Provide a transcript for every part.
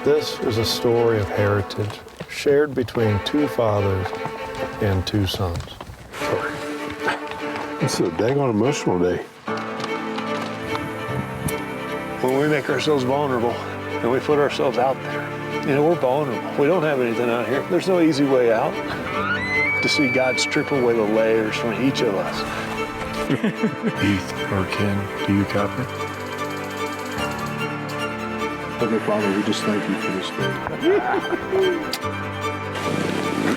This is a story of heritage shared between two fathers and two sons. It's a daggone emotional day. When we make ourselves vulnerable and we put ourselves out there, you know, we're vulnerable. We don't have anything out here. There's no easy way out. To see God strip away the layers from each of us. Heath or Ken, do you copy? Heavenly Father, we just thank you for this day.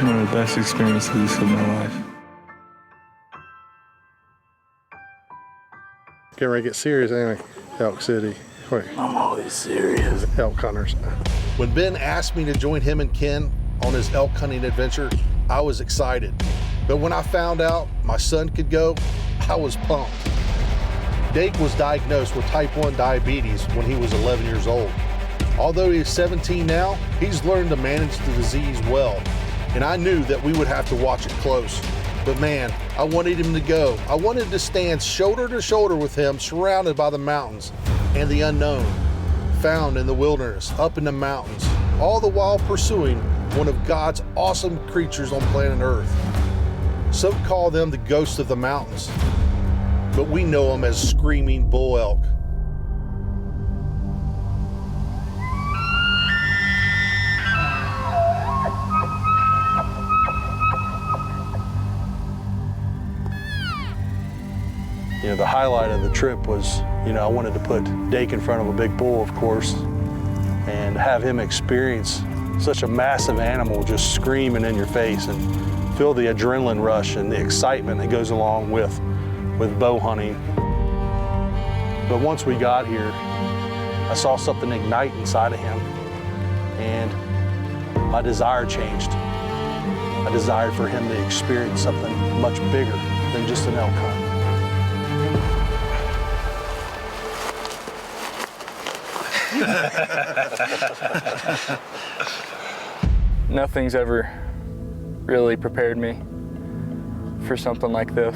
One of the best experiences of my life. Getting ready to get serious, ain't we? Elk City. Wait. I'm always serious. Elk hunters. When Ben asked me to join him and Ken on his elk hunting adventure, I was excited. But when I found out my son could go, I was pumped. Dake was diagnosed with type 1 diabetes when he was 11 years old. Although he is 17 now, he's learned to manage the disease well. And I knew that we would have to watch it close. But man, I wanted him to go. I wanted to stand shoulder to shoulder with him, surrounded by the mountains and the unknown, found in the wilderness, up in the mountains, all the while pursuing one of God's awesome creatures on planet Earth. Some call them the ghosts of the mountains, but we know them as screaming bull elk. You know, the highlight of the trip was, you know, I wanted to put Dake in front of a big bull, of course, and have him experience such a massive animal just screaming in your face and feel the adrenaline rush and the excitement that goes along with bow hunting. But once we got here, I saw something ignite inside of him, and my desire changed. I desired for him to experience something much bigger than just an elk hunt. Nothing's ever really prepared me for something like this.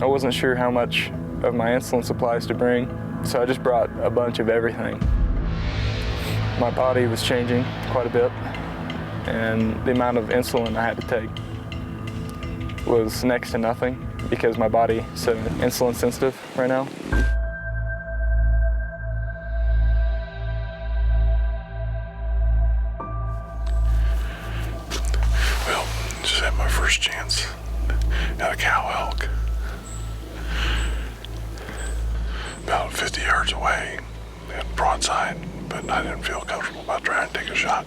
I wasn't sure how much of my insulin supplies to bring, so I just brought a bunch of everything. My body was changing quite a bit, and the amount of insulin I had to take was next to nothing because my body is so insulin sensitive right now. Just had my first chance at a cow elk. About 50 yards away at broadside, but I didn't feel comfortable about trying to take a shot.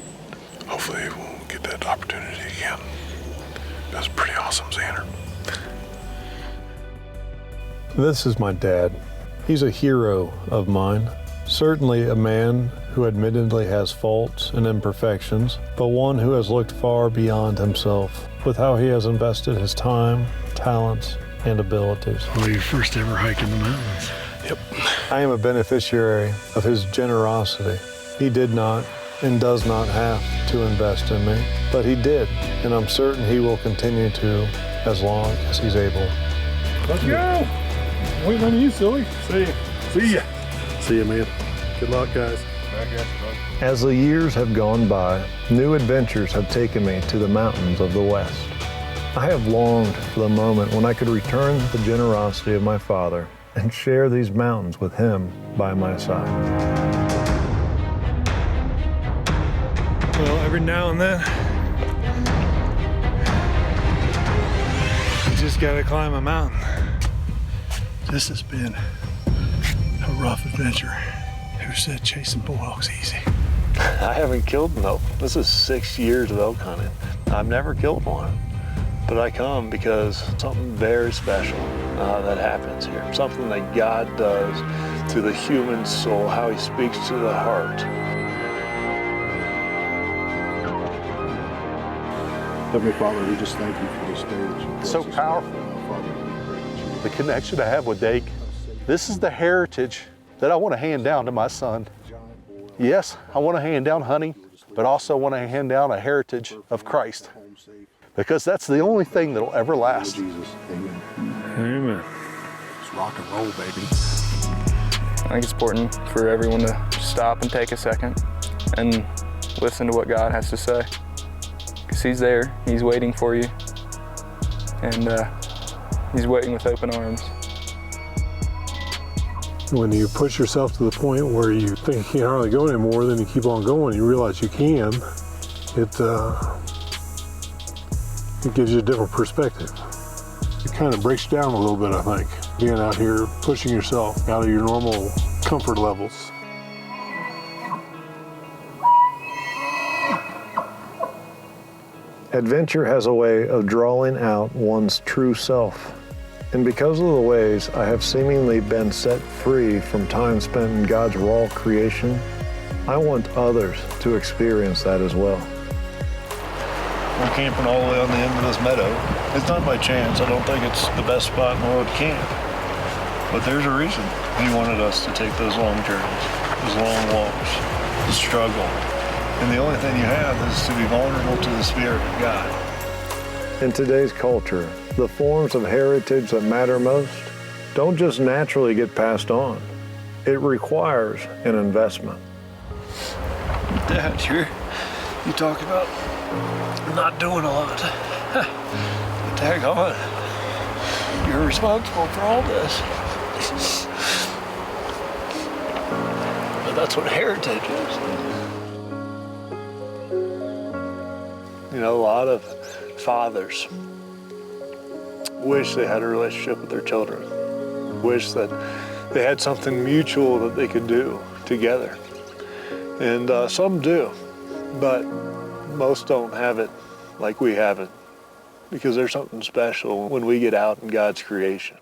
Hopefully we'll get that opportunity again. That's pretty awesome, Xander. This is my dad. He's a hero of mine. Certainly a man who admittedly has faults and imperfections, but one who has looked far beyond himself with how he has invested his time, talents, and abilities. Well, your first ever hike in the mountains. Yep. I am a beneficiary of his generosity. He did not and does not have to invest in me, but he did, and I'm certain he will continue to as long as he's able. Let's go! Waiting on you, silly. See ya. See ya. See you, man. Good luck, guys. As the years have gone by, new adventures have taken me to the mountains of the West. I have longed for the moment when I could return the generosity of my father and share these mountains with him by my side. Well, every now and then, you just gotta climb a mountain. This has been a rough adventure. Who said chasing bull elk's easy? I haven't killed an elk. This is 6 years of elk hunting. I've never killed one, but I come because something very special that happens here. Something that God does to the human soul, how he speaks to the heart. Heavenly Father, we just thank you for this day that you So powerful. The connection I have with Dake, this is the heritage that I want to hand down to my son. Yes, I want to hand down hunting, but also want to hand down a heritage of Christ, because that's the only thing that'll ever last. Jesus, amen. Amen. It's rock and roll, baby. I think it's important for everyone to stop and take a second and listen to what God has to say. Because He's there, He's waiting for you, and He's waiting with open arms. When you push yourself to the point where you think you can't hardly go anymore, then you keep on going, you realize you can, it gives you a different perspective. It kind of breaks you down a little bit, I think, being out here pushing yourself out of your normal comfort levels. Adventure has a way of drawing out one's true self. And because of the ways I have seemingly been set free from time spent in God's raw creation, I want others to experience that as well. We're camping all the way on the end of this meadow. It's not by chance. I don't think it's the best spot in the world to camp. But there's a reason He wanted us to take those long journeys, those long walks, the struggle. And the only thing you have is to be vulnerable to the Spirit of God. In today's culture, the forms of heritage that matter most don't just naturally get passed on. It requires an investment. Dad, you talk about not doing a lot. But daggone, you're responsible for all this. But that's what heritage is. You know, a lot of fathers wish they had a relationship with their children, wish that they had something mutual that they could do together. And some do, but most don't have it like we have it, because there's something special when we get out in God's creation.